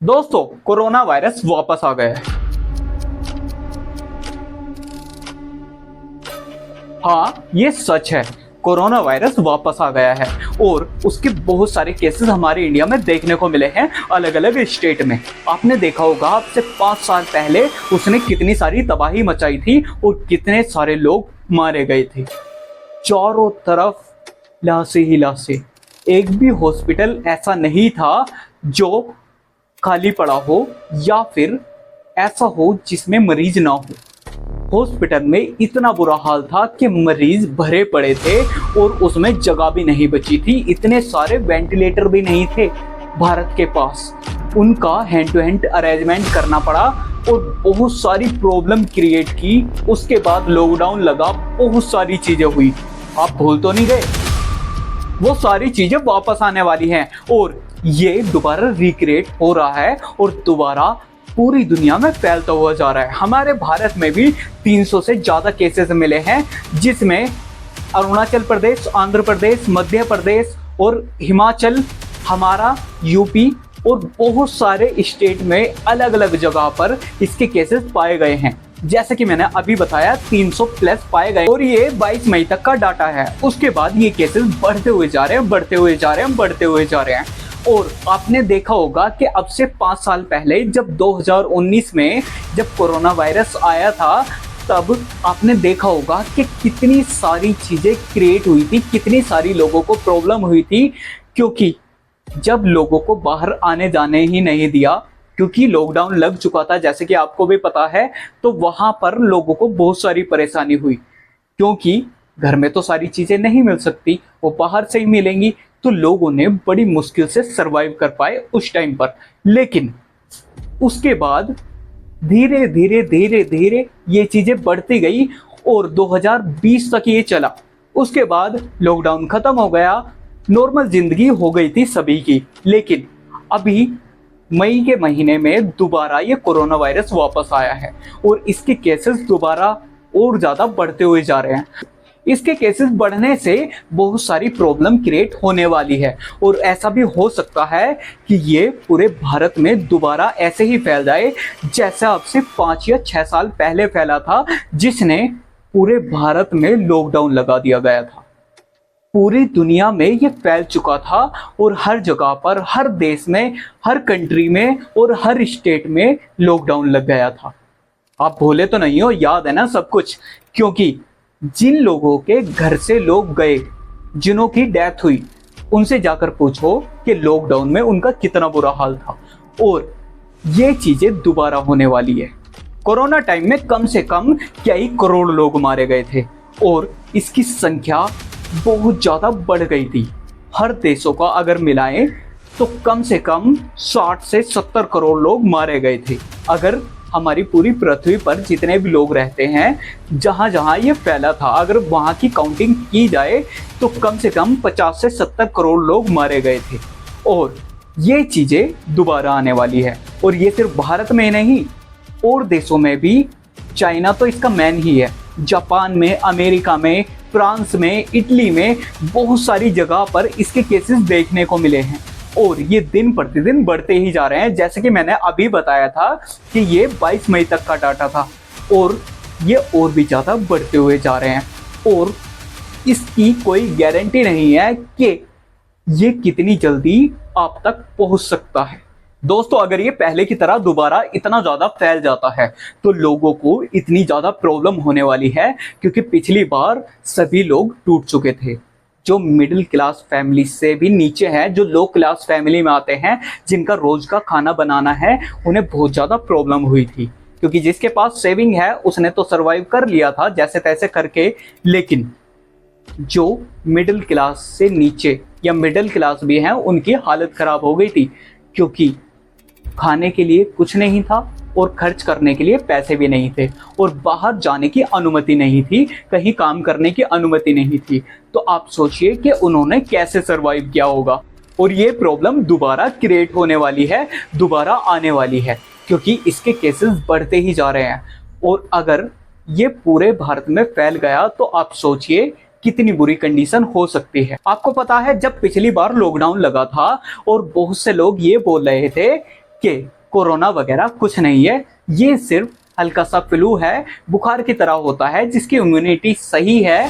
दोस्तों, corona virus वापस आ गया है। हाँ, ये सच है। कोरोना वायरस वापस आ गया है और उसके बहुत सारे केसेस हमारे इंडिया में देखने को मिले हैं, अलग अलग स्टेट में। आपने देखा होगा अब से 5 साल पहले उसने कितनी सारी तबाही मचाई थी और कितने सारे लोग मारे गए थे। चारों तरफ लाशें ही लाशें। एक भी हॉस्पिटल ऐसा नहीं था जो खाली पड़ा हो या फिर ऐसा हो जिसमें मरीज ना हो। हॉस्पिटल में इतना बुरा हाल था कि मरीज भरे पड़े थे और उसमें जगह भी नहीं बची थी। इतने सारे वेंटिलेटर भी नहीं थे भारत के पास। उनका हैंड टू हैंड अरेंजमेंट करना पड़ा और बहुत सारी प्रॉब्लम क्रिएट की। उसके बाद लॉकडाउन लगा, बहुत सारी चीजें हुई। आप भूल तो नहीं गए? वो सारी चीजें वापस आने वाली हैं और ये दोबारा रिक्रिएट हो रहा है और दोबारा पूरी दुनिया में फैलता हुआ जा रहा है। हमारे भारत में भी 300 से ज़्यादा केसेस मिले हैं, जिसमें अरुणाचल प्रदेश, आंध्र प्रदेश, मध्य प्रदेश और हिमाचल, हमारा यूपी और बहुत सारे स्टेट में अलग अलग जगह पर इसके केसेस पाए गए हैं। जैसे कि मैंने अभी बताया 300 प्लस पाए गए और ये 22 मई तक का डाटा है। उसके बाद ये केसेस बढ़ते हुए जा रहे हैं, बढ़ते हुए जा रहे हैं, बढ़ते हुए जा रहे हैं। और आपने देखा होगा कि अब से 5 साल पहले जब 2019 में जब कोरोना वायरस आया था, तब आपने देखा होगा कि कितनी सारी चीजें क्रिएट हुई थी, कितनी सारी लोगों को प्रॉब्लम हुई थी। क्योंकि जब लोगों को बाहर आने जाने ही नहीं दिया, क्योंकि लॉकडाउन लग चुका था, जैसे कि आपको भी पता है, तो वहां पर लोगों को बहुत सारी परेशानी हुई। क्योंकि घर में तो सारी चीजें नहीं मिल सकती, वो बाहर से ही मिलेंगी। तो लोगों ने बड़ी मुश्किल से सरवाइव कर पाए उस टाइम पर। लेकिन उसके बाद धीरे धीरे धीरे धीरे ये चीजें बढ़ती गई और 2020 तक ये चला। उसके बाद लॉकडाउन खत्म हो गया, नॉर्मल जिंदगी हो गई थी सभी की। लेकिन अभी मई के महीने में दोबारा ये कोरोना वायरस वापस आया है और इसके केसेस दोबारा और ज्यादा बढ़ते हुए जा रहे हैं। इसके केसेस बढ़ने से बहुत सारी प्रॉब्लम क्रिएट होने वाली है और ऐसा भी हो सकता है कि ये पूरे भारत में दोबारा ऐसे ही फैल जाए जैसा अब से 5 या 6 साल पहले फैला था, जिसने पूरे भारत में लॉकडाउन लगा दिया गया था। पूरी दुनिया में ये फैल चुका था और हर जगह पर, हर देश में, हर कंट्री में और हर स्टेट में लॉकडाउन लग गया था। आप भूले तो नहीं हो? याद है ना सब कुछ? क्योंकि जिन लोगों के घर से लोग गए, जिन्हों की डेथ हुई, उनसे जाकर पूछो कि लॉकडाउन में उनका कितना बुरा हाल था। और ये चीजें दोबारा होने वाली है। कोरोना टाइम में कम से कम कई करोड़ लोग मारे गए थे और इसकी संख्या बहुत ज्यादा बढ़ गई थी। हर देशों का अगर मिलाएं तो कम से कम 60 से 70 करोड़ लोग मारे गए थे। अगर हमारी पूरी पृथ्वी पर जितने भी लोग रहते हैं, जहां जहां ये फैला था, अगर वहां की काउंटिंग की जाए तो कम से कम 50 से 70 करोड़ लोग मारे गए थे। और ये चीजें दोबारा आने वाली है और ये सिर्फ भारत में नहीं, और देशों में भी। चाइना तो इसका मैन ही है। जापान में, अमेरिका में, फ्रांस में, इटली में, बहुत सारी जगह पर इसके केसेस देखने को मिले हैं और ये दिन प्रतिदिन बढ़ते ही जा रहे हैं। जैसे कि मैंने अभी बताया था कि ये 22 मई तक का डाटा था और ये और भी ज़्यादा बढ़ते हुए जा रहे हैं और इसकी कोई गारंटी नहीं है कि ये कितनी जल्दी आप तक पहुंच सकता है। दोस्तों, अगर ये पहले की तरह दोबारा इतना ज़्यादा फैल जाता है तो लोगों को इतनी ज़्यादा प्रॉब्लम होने वाली है, क्योंकि पिछली बार सभी लोग टूट चुके थे। जो मिडिल क्लास फैमिली से भी नीचे हैं, जो लो क्लास फैमिली में आते हैं, जिनका रोज का खाना बनाना है, उन्हें बहुत ज़्यादा प्रॉब्लम हुई थी। क्योंकि जिसके पास सेविंग है उसने तो सरवाइव कर लिया था जैसे तैसे करके। लेकिन जो मिडिल क्लास से नीचे या मिडिल क्लास भी हैं, उनकी हालत खराब हो गई थी, क्योंकि खाने के लिए कुछ नहीं था और खर्च करने के लिए पैसे भी नहीं थे और बाहर जाने की अनुमति नहीं थी, कहीं काम करने की अनुमति नहीं थी। तो आप सोचिए कि उन्होंने कैसे सरवाइव किया होगा। और ये प्रॉब्लम दोबारा क्रिएट होने वाली है, दोबारा आने वाली है, क्योंकि इसके केसेस बढ़ते ही जा रहे हैं। और अगर ये पूरे भारत में फैल गया तो आप सोचिए कितनी बुरी कंडीशन हो सकती है। आपको पता है, जब पिछली बार लॉकडाउन लगा था और बहुत से लोग ये बोल रहे थे कि कोरोना वगैरह कुछ नहीं है, ये सिर्फ हल्का सा फ्लू है, बुखार की तरह होता है, जिसकी इम्यूनिटी सही है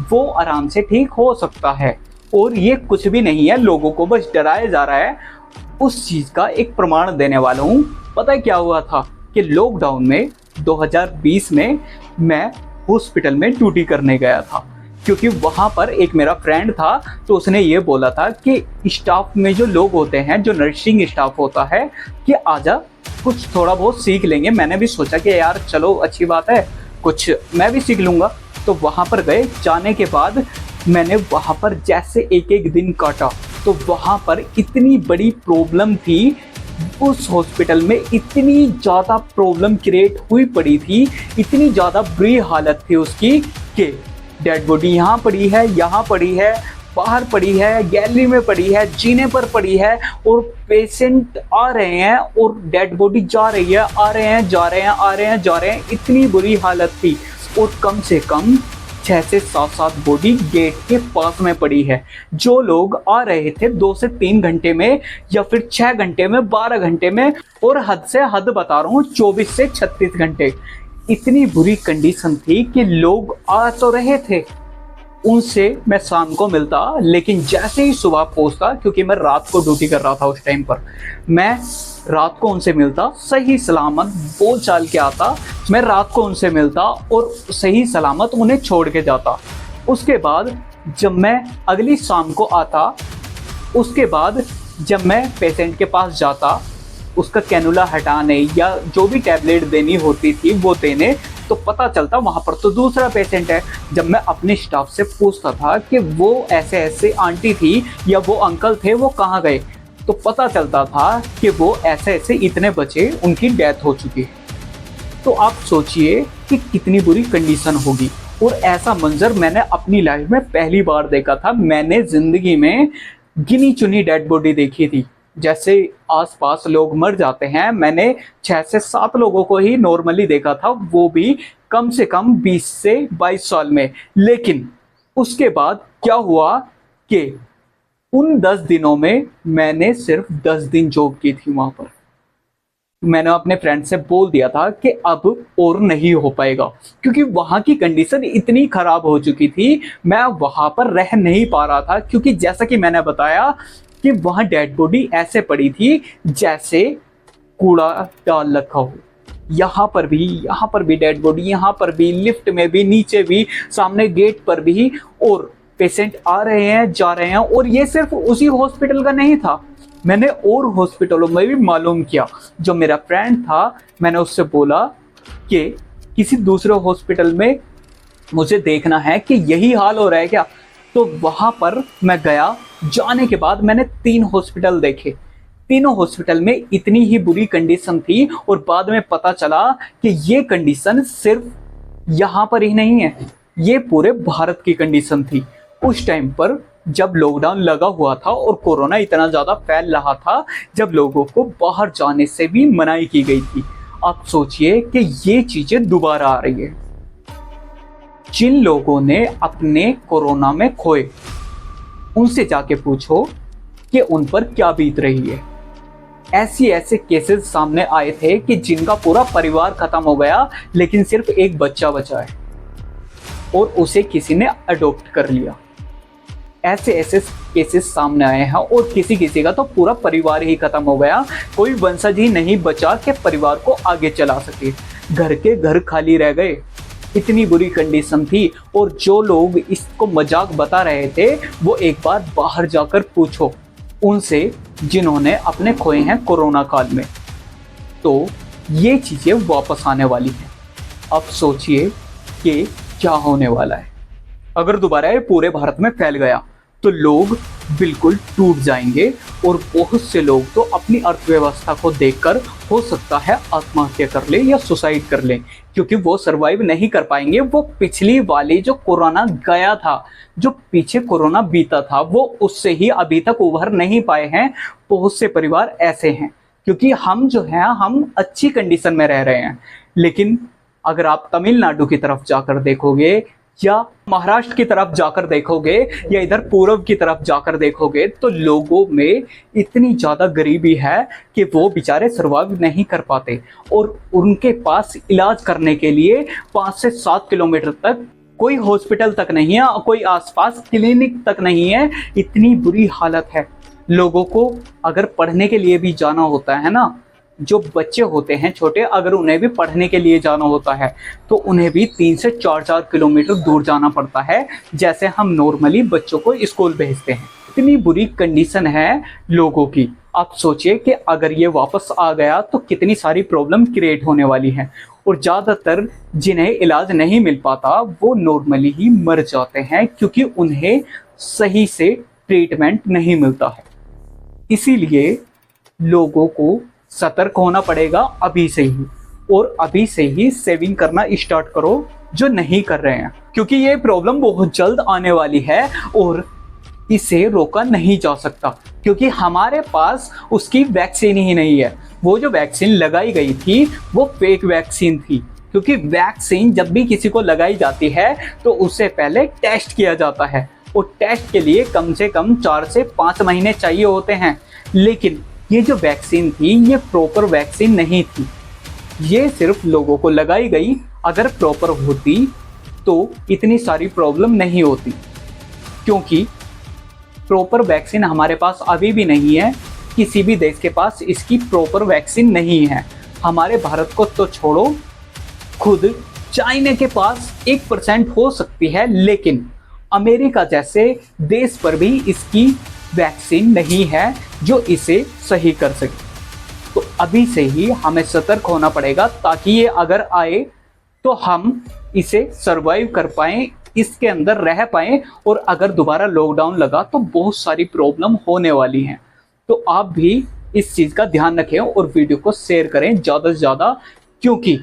वो आराम से ठीक हो सकता है, और ये कुछ भी नहीं है, लोगों को बस डराया जा रहा है। उस चीज़ का एक प्रमाण देने वाला हूँ। पता है क्या हुआ था कि लॉकडाउन में 2020 में मैं हॉस्पिटल में ड्यूटी करने गया था, क्योंकि वहाँ पर एक मेरा फ्रेंड था, तो उसने ये बोला था कि स्टाफ में जो लोग होते हैं, जो नर्सिंग स्टाफ होता है, कि आजा कुछ थोड़ा बहुत सीख लेंगे। मैंने भी सोचा कि यार चलो अच्छी बात है, कुछ मैं भी सीख लूँगा। तो वहाँ पर गए, जाने के बाद मैंने वहाँ पर जैसे एक एक दिन काटा, तो वहाँ पर इतनी बड़ी प्रॉब्लम थी, उस हॉस्पिटल में इतनी ज़्यादा प्रॉब्लम क्रिएट हुई पड़ी थी, इतनी ज़्यादा बुरी हालत थी उसकी कि डेड बॉडी यहाँ पड़ी है, यहाँ पड़ी है, बाहर पड़ी है, गैलरी में पड़ी है, जीने पर पड़ी है, और पेशेंट आ रहे हैं और डेड बॉडी जा रही है, आ रहे हैं जा रहे हैं, आ रहे हैं जा रहे हैं, इतनी बुरी हालत थी। और कम से कम 6 से 7 बॉडी गेट के पास में पड़ी है। जो लोग आ रहे थे 2 से 3 घंटे में, या फिर 6 घंटे में, 12 घंटे में, और हद से हद बता रहा हूँ 24 से 36 घंटे। इतनी बुरी कंडीशन थी कि लोग आ तो रहे थे, उनसे मैं शाम को मिलता, लेकिन जैसे ही सुबह पहुंचता, क्योंकि मैं रात को ड्यूटी कर रहा था उस टाइम पर, मैं रात को उनसे मिलता, सही सलामत बोल चाल के आता, मैं रात को उनसे मिलता और सही सलामत उन्हें छोड़ के जाता। उसके बाद जब मैं अगली शाम को आता, उसके बाद जब मैं पेशेंट के पास जाता, उसका कैनुला हटाने या जो भी टैबलेट देनी होती थी वो देने, तो पता चलता वहाँ पर तो दूसरा पेशेंट है। जब मैं अपने स्टाफ से पूछता था कि वो ऐसे ऐसे आंटी थी या वो अंकल थे, वो कहाँ गए, तो पता चलता था कि वो ऐसे ऐसे इतने बचे, उनकी डेथ हो चुकी है। तो आप सोचिए कि कितनी बुरी कंडीशन होगी। और ऐसा मंजर मैंने अपनी लाइफ में पहली बार देखा था। मैंने जिंदगी में गिनी चुनी डेड बॉडी देखी थी। जैसे आसपास लोग मर जाते हैं, मैंने 6 से 7 लोगों को ही नॉर्मली देखा था, वो भी कम से कम 20 से 22 साल में। लेकिन उसके बाद क्या हुआ कि उन 10 दिनों में मैंने सिर्फ 10 दिन जॉब की थी वहां पर। मैंने अपने फ्रेंड से बोल दिया था कि अब और नहीं हो पाएगा, क्योंकि वहाँ की कंडीशन इतनी खराब हो चुकी थी, मैं वहाँ पर रह नहीं पा रहा था। क्योंकि जैसा कि मैंने बताया कि वहाँ डेड बॉडी ऐसे पड़ी थी जैसे कूड़ा डाल रखा हो। यहाँ पर भी डेड बॉडी, यहाँ पर भी, लिफ्ट में भी, नीचे भी, सामने गेट पर भी, और पेशेंट आ रहे हैं जा रहे हैं। और ये सिर्फ उसी हॉस्पिटल का नहीं था, मैंने और हॉस्पिटलों में भी मालूम किया। जो मेरा फ्रेंड था, मैंने उससे बोला कि किसी दूसरे हॉस्पिटल में मुझे देखना है कि यही हाल हो रहा है क्या। तो वहाँ पर मैं गया, जाने के बाद मैंने 3 हॉस्पिटल देखे। तीनों हॉस्पिटल में इतनी ही बुरी कंडीशन थी, और बाद में पता चला कि ये कंडीशन सिर्फ यहाँ पर ही नहीं है, ये पूरे भारत की कंडीशन थी। उस टाइम पर जब लॉकडाउन लगा हुआ था और कोरोना इतना ज़्यादा फैल रहा था, जब लोगों को बाहर जाने से भी मनाही की गई थी। आप सोचिए कि ये चीज़ें दोबारा आ रही है। जिन लोगों ने अपने कोरोना में खोए, उनसे जाके पूछो कि उन पर क्या बीत रही है। ऐसे केसेस सामने आए थे कि जिनका पूरा परिवार खत्म हो गया, लेकिन सिर्फ एक बच्चा बचा है और उसे किसी ने अडॉप्ट कर लिया। ऐसे केसेस सामने आए हैं, और किसी का तो पूरा परिवार ही खत्म हो गया, कोई वंशज ही नहीं बचा कि परिवार को आगे चला सके। घर के घर खाली रह गए, इतनी बुरी कंडीशन थी। और जो लोग इसको मजाक बता रहे थे, वो एक बार बाहर जाकर पूछो उनसे, जिन्होंने अपने खोए हैं कोरोना काल में। तो ये चीज़ें वापस आने वाली हैं। अब सोचिए कि क्या होने वाला है। अगर दोबारा ये पूरे भारत में फैल गया तो लोग बिल्कुल टूट जाएंगे, और बहुत से लोग तो अपनी अर्थव्यवस्था को देखकर हो सकता है आत्महत्या कर ले या सुसाइड कर ले, क्योंकि वो सरवाइव नहीं कर पाएंगे। वो पिछली वाली जो कोरोना गया था, जो पीछे कोरोना बीता था, वो उससे ही अभी तक उभर नहीं पाए हैं। बहुत से परिवार ऐसे हैं, क्योंकि हम जो हैं, हम अच्छी कंडीशन में रह रहे हैं। लेकिन अगर आप तमिलनाडु की तरफ जाकर देखोगे, या महाराष्ट्र की तरफ जाकर देखोगे या इधर पूर्व की तरफ जाकर देखोगे तो लोगों में इतनी ज्यादा गरीबी है कि वो बेचारे सर्वाइव नहीं कर पाते और उनके पास इलाज करने के लिए 5 से 7 किलोमीटर तक कोई हॉस्पिटल तक नहीं है, कोई आसपास क्लिनिक तक नहीं है। इतनी बुरी हालत है। लोगों को अगर पढ़ने के लिए भी जाना होता है ना, जो बच्चे होते हैं छोटे, अगर उन्हें भी पढ़ने के लिए जाना होता है तो उन्हें भी 3 से 4 किलोमीटर दूर जाना पड़ता है, जैसे हम नॉर्मली बच्चों को स्कूल भेजते हैं। इतनी बुरी कंडीशन है लोगों की। आप सोचिए कि अगर ये वापस आ गया तो कितनी सारी प्रॉब्लम क्रिएट होने वाली है और ज़्यादातर जिन्हें इलाज नहीं मिल पाता वो नॉर्मली ही मर जाते हैं क्योंकि उन्हें सही से ट्रीटमेंट नहीं मिलता है। इसीलिए लोगों को सतर्क होना पड़ेगा अभी से ही, और अभी से ही सेविंग करना स्टार्ट करो जो नहीं कर रहे हैं, क्योंकि ये प्रॉब्लम बहुत जल्द आने वाली है और इसे रोका नहीं जा सकता क्योंकि हमारे पास उसकी वैक्सीन ही नहीं है। वो जो वैक्सीन लगाई गई थी वो फेक वैक्सीन थी, क्योंकि वैक्सीन जब भी किसी को लगाई जाती है तो उससे पहले टेस्ट किया जाता है और टेस्ट के लिए कम से कम 4 से 5 महीने चाहिए होते हैं। लेकिन ये जो वैक्सीन थी ये प्रॉपर वैक्सीन नहीं थी, ये सिर्फ लोगों को लगाई गई। अगर प्रॉपर होती तो इतनी सारी प्रॉब्लम नहीं होती, क्योंकि प्रॉपर वैक्सीन हमारे पास अभी भी नहीं है। किसी भी देश के पास इसकी प्रॉपर वैक्सीन नहीं है। हमारे भारत को तो छोड़ो, खुद चाइना के पास 1% हो सकती है, लेकिन अमेरिका जैसे देश पर भी इसकी वैक्सीन नहीं है जो इसे सही कर सके। तो अभी से ही हमें सतर्क होना पड़ेगा ताकि ये अगर आए तो हम इसे सरवाइव कर पाएं, इसके अंदर रह पाएं, और अगर दोबारा लॉकडाउन लगा तो बहुत सारी प्रॉब्लम होने वाली हैं। तो आप भी इस चीज़ का ध्यान रखें और वीडियो को शेयर करें ज़्यादा से ज़्यादा, क्योंकि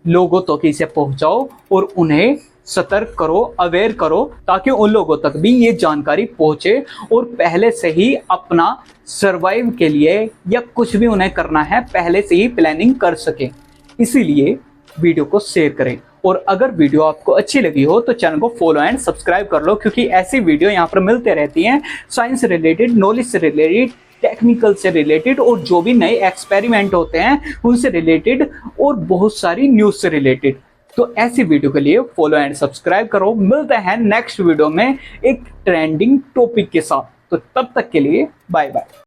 लोगों तक इसे पहुंचाओ और उन्हें सतर्क करो, अवेयर करो, ताकि उन लोगों तक भी ये जानकारी पहुंचे और पहले से ही अपना सरवाइव के लिए या कुछ भी उन्हें करना है पहले से ही प्लानिंग कर सकें। इसीलिए वीडियो को शेयर करें और अगर वीडियो आपको अच्छी लगी हो तो चैनल को फॉलो एंड सब्सक्राइब कर लो, क्योंकि ऐसी वीडियो यहाँ पर मिलते रहती हैं साइंस से रिलेटेड, नॉलेज से रिलेटेड, टेक्निकल से रिलेटेड और जो भी नए एक्सपेरिमेंट होते हैं उनसे रिलेटेड और बहुत सारी न्यूज़ से रिलेटेड। तो ऐसी वीडियो के लिए फॉलो एंड सब्सक्राइब करो। मिलते हैं नेक्स्ट वीडियो में एक ट्रेंडिंग टॉपिक के साथ। तो तब तक के लिए बाय बाय।